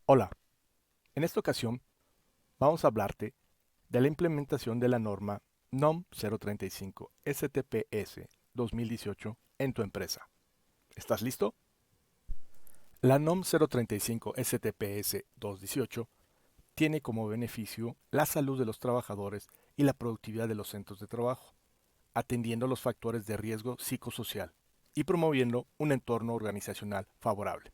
Hola, en esta ocasión vamos a hablarte de la implementación de la norma NOM 035 STPS 2018 en tu empresa. ¿Estás listo? La NOM 035 STPS 218 tiene como beneficio la salud de los trabajadores y la productividad de los centros de trabajo, atendiendo los factores de riesgo psicosocial y promoviendo un entorno organizacional favorable.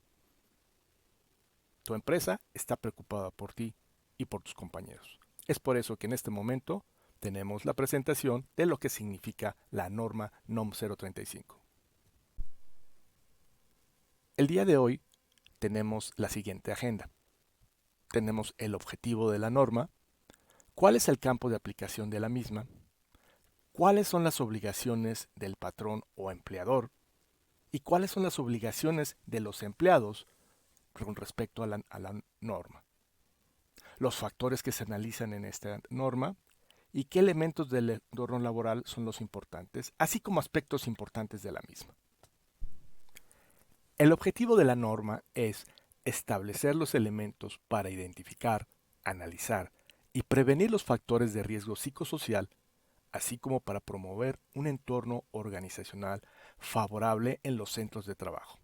Tu empresa está preocupada por ti y por tus compañeros. Es por eso que en este momento tenemos la presentación de lo que significa la norma NOM 035. El día de hoy tenemos la siguiente agenda. Tenemos el objetivo de la norma, cuál es el campo de aplicación de la misma, cuáles son las obligaciones del patrón o empleador y cuáles son las obligaciones de los empleados con respecto a la norma, los factores que se analizan en esta norma y qué elementos del entorno laboral son los importantes, así como aspectos importantes de la misma. El objetivo de la norma es establecer los elementos para identificar, analizar y prevenir los factores de riesgo psicosocial, así como para promover un entorno organizacional favorable en los centros de trabajo.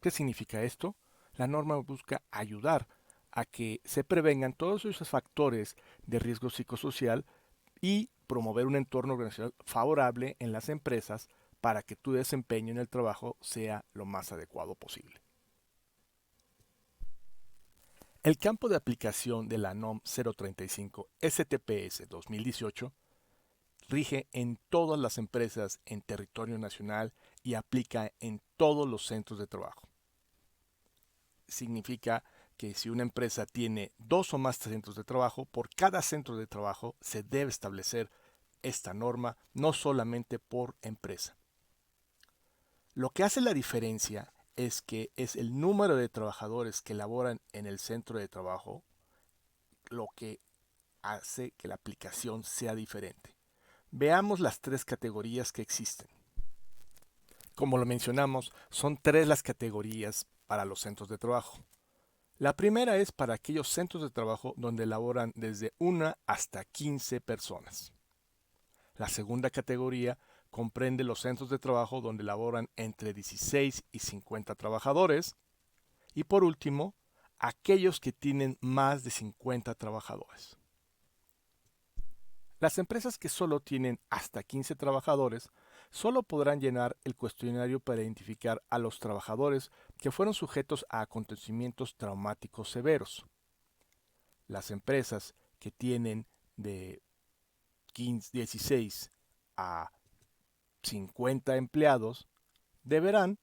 ¿Qué significa esto? La norma busca ayudar a que se prevengan todos esos factores de riesgo psicosocial y promover un entorno organizacional favorable en las empresas para que tu desempeño en el trabajo sea lo más adecuado posible. El campo de aplicación de la NOM 035 STPS 2018 rige en todas las empresas en territorio nacional y aplica en todos los centros de trabajo. Significa que si una empresa tiene dos o más centros de trabajo, por cada centro de trabajo se debe establecer esta norma, no solamente por empresa. Lo que hace la diferencia es que es el número de trabajadores que laboran en el centro de trabajo lo que hace que la aplicación sea diferente. Veamos las tres categorías que existen. Como lo mencionamos, son tres las categorías para los centros de trabajo. La primera es para aquellos centros de trabajo donde laboran desde 1 hasta 15 personas. La segunda categoría comprende los centros de trabajo donde laboran entre 16 y 50 trabajadores. Y por último, aquellos que tienen más de 50 trabajadores. Las empresas que solo tienen hasta 15 trabajadores solo podrán llenar el cuestionario para identificar a los trabajadores que fueron sujetos a acontecimientos traumáticos severos. Las empresas que tienen de 16 a 50 empleados deberán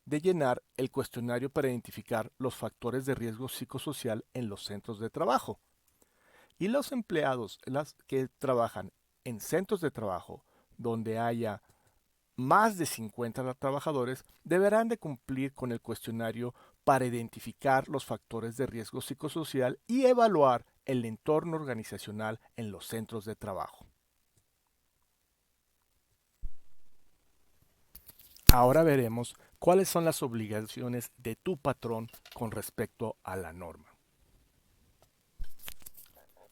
de llenar el cuestionario para identificar los factores de riesgo psicosocial en los centros de trabajo. Y los empleados que trabajan en centros de trabajo donde haya más de 50 trabajadores deberán de cumplir con el cuestionario para identificar los factores de riesgo psicosocial y evaluar el entorno organizacional en los centros de trabajo. Ahora veremos cuáles son las obligaciones de tu patrón con respecto a la norma.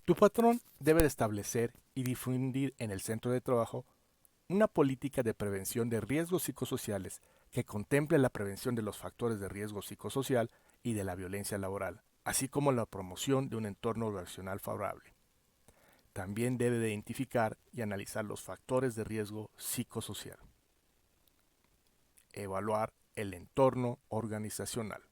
Tu patrón debe de establecer y difundir en el centro de trabajo una política de prevención de riesgos psicosociales que contemple la prevención de los factores de riesgo psicosocial y de la violencia laboral, así como la promoción de un entorno organizacional favorable. También debe de identificar y analizar los factores de riesgo psicosocial. Evaluar el entorno organizacional.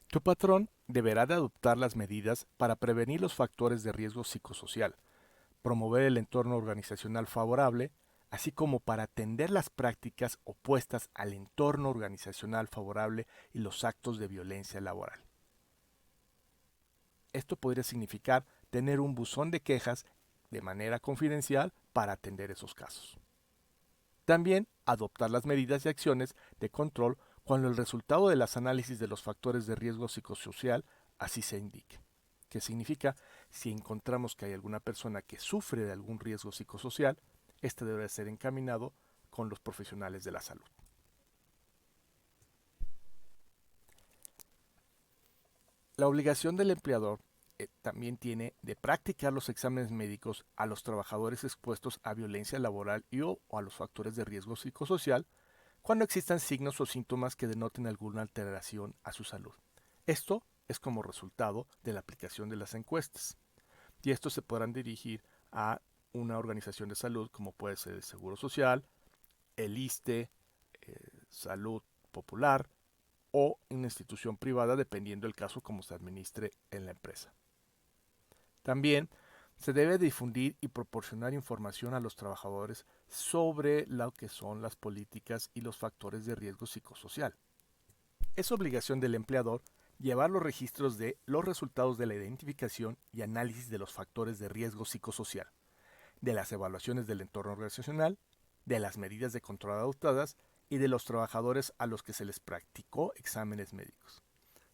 Tu patrón deberá de adoptar las medidas para prevenir los factores de riesgo psicosocial, promover el entorno organizacional favorable, así como para atender las prácticas opuestas al entorno organizacional favorable y los actos de violencia laboral. Esto podría significar tener un buzón de quejas de manera confidencial para atender esos casos. También adoptar las medidas y acciones de control cuando el resultado de las análisis de los factores de riesgo psicosocial así se indique. ¿Qué significa? Si encontramos que hay alguna persona que sufre de algún riesgo psicosocial, este debe ser encaminado con los profesionales de la salud. La obligación del empleador también tiene de practicar los exámenes médicos a los trabajadores expuestos a violencia laboral o a los factores de riesgo psicosocial cuando existan signos o síntomas que denoten alguna alteración a su salud. Esto es como resultado de la aplicación de las encuestas. Y estos se podrán dirigir a una organización de salud como puede ser el Seguro Social, el ISSSTE, Salud Popular o una institución privada dependiendo del caso como se administre en la empresa. También se debe difundir y proporcionar información a los trabajadores sobre lo que son las políticas y los factores de riesgo psicosocial. Es obligación del empleador llevar los registros de los resultados de la identificación y análisis de los factores de riesgo psicosocial, de las evaluaciones del entorno organizacional, de las medidas de control adoptadas y de los trabajadores a los que se les practicó exámenes médicos.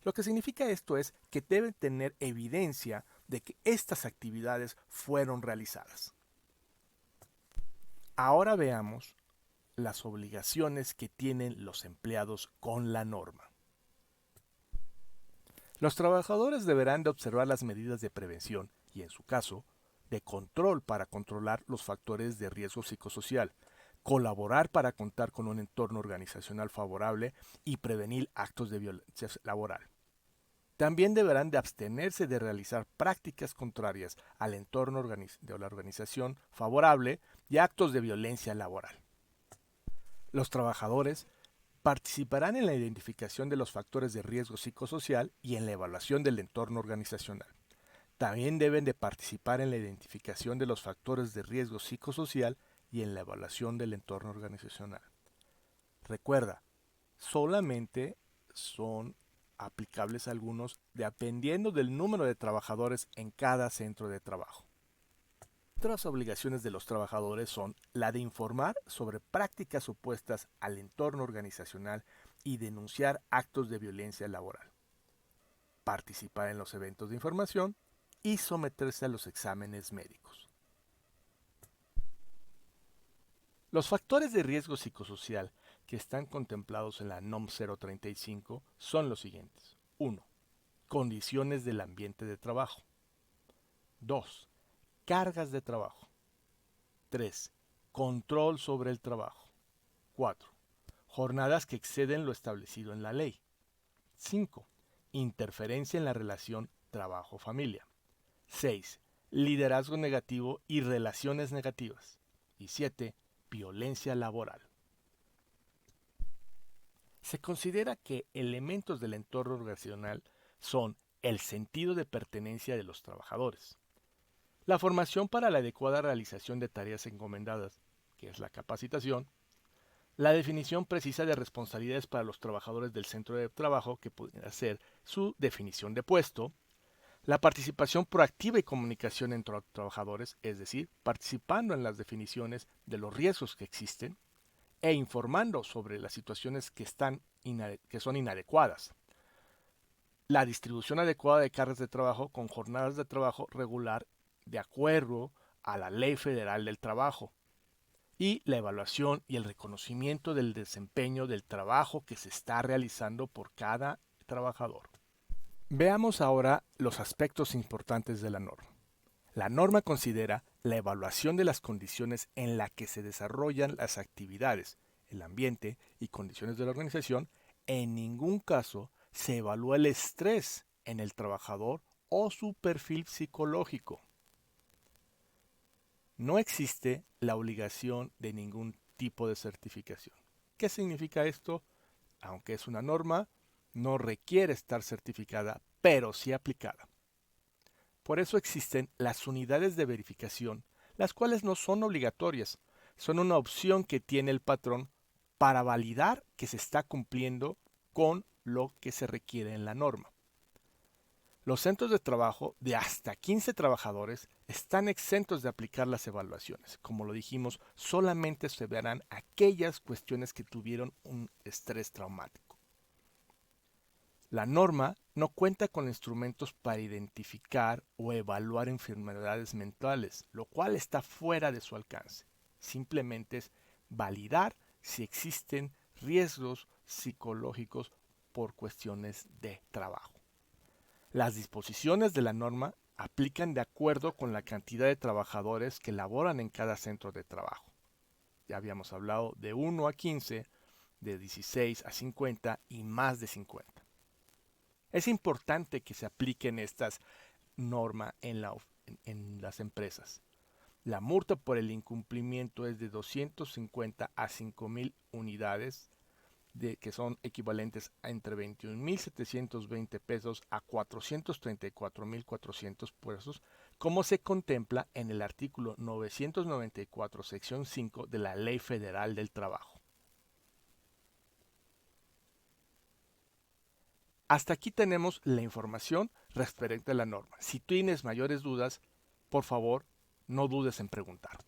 Lo que significa esto es que deben tener evidencia de que estas actividades fueron realizadas. Ahora veamos las obligaciones que tienen los empleados con la norma. Los trabajadores deberán de observar las medidas de prevención y, en su caso, de control para controlar los factores de riesgo psicosocial, colaborar para contar con un entorno organizacional favorable y prevenir actos de violencia laboral. También deberán de abstenerse de realizar prácticas contrarias al entorno de la organización favorable y actos de violencia laboral. Los trabajadores participarán en la identificación de los factores de riesgo psicosocial y en la evaluación del entorno organizacional. También deben de participar en la identificación de los factores de riesgo psicosocial y en la evaluación del entorno organizacional. Recuerda, solamente son aplicables algunos dependiendo del número de trabajadores en cada centro de trabajo. Otras obligaciones de los trabajadores son la de informar sobre prácticas opuestas al entorno organizacional y denunciar actos de violencia laboral, participar en los eventos de información y someterse a los exámenes médicos. Los factores de riesgo psicosocial que están contemplados en la NOM 035 son los siguientes. 1. Condiciones del ambiente de trabajo. 2. Cargas de trabajo. 3. Control sobre el trabajo. 4. Jornadas que exceden lo establecido en la ley. 5. Interferencia en la relación trabajo-familia. 6. Liderazgo negativo y relaciones negativas. Y 7. Violencia laboral. Se considera que elementos del entorno organizacional son el sentido de pertenencia de los trabajadores, la formación para la adecuada realización de tareas encomendadas, que es la capacitación, la definición precisa de responsabilidades para los trabajadores del centro de trabajo, que pudiera ser su definición de puesto, la participación proactiva y comunicación entre los trabajadores, es decir, participando en las definiciones de los riesgos que existen e informando sobre las situaciones que son inadecuadas. La distribución adecuada de cargas de trabajo con jornadas de trabajo regular de acuerdo a la Ley Federal del Trabajo. Y la evaluación y el reconocimiento del desempeño del trabajo que se está realizando por cada trabajador. Veamos ahora los aspectos importantes de la norma. La norma considera la evaluación de las condiciones en las que se desarrollan las actividades, el ambiente y condiciones de la organización. En ningún caso se evalúa el estrés en el trabajador o su perfil psicológico. No existe la obligación de ningún tipo de certificación. ¿Qué significa esto? Aunque es una norma, no requiere estar certificada, pero sí aplicada. Por eso existen las unidades de verificación, las cuales no son obligatorias, son una opción que tiene el patrón para validar que se está cumpliendo con lo que se requiere en la norma. Los centros de trabajo de hasta 15 trabajadores están exentos de aplicar las evaluaciones. Como lo dijimos, solamente se verán aquellas cuestiones que tuvieron un estrés traumático. La norma no cuenta con instrumentos para identificar o evaluar enfermedades mentales, lo cual está fuera de su alcance. Simplemente es validar si existen riesgos psicológicos por cuestiones de trabajo. Las disposiciones de la norma aplican de acuerdo con la cantidad de trabajadores que laboran en cada centro de trabajo. Ya habíamos hablado de 1 a 15, de 16 a 50 y más de 50. Es importante que se apliquen estas normas en las empresas. La multa por el incumplimiento es de 250 a 5,000 unidades, que son equivalentes a entre 21,720 pesos a 434,400 pesos, como se contempla en el artículo 994, sección 5 de la Ley Federal del Trabajo. Hasta aquí tenemos la información referente a la norma. Si tienes mayores dudas, por favor, no dudes en preguntar.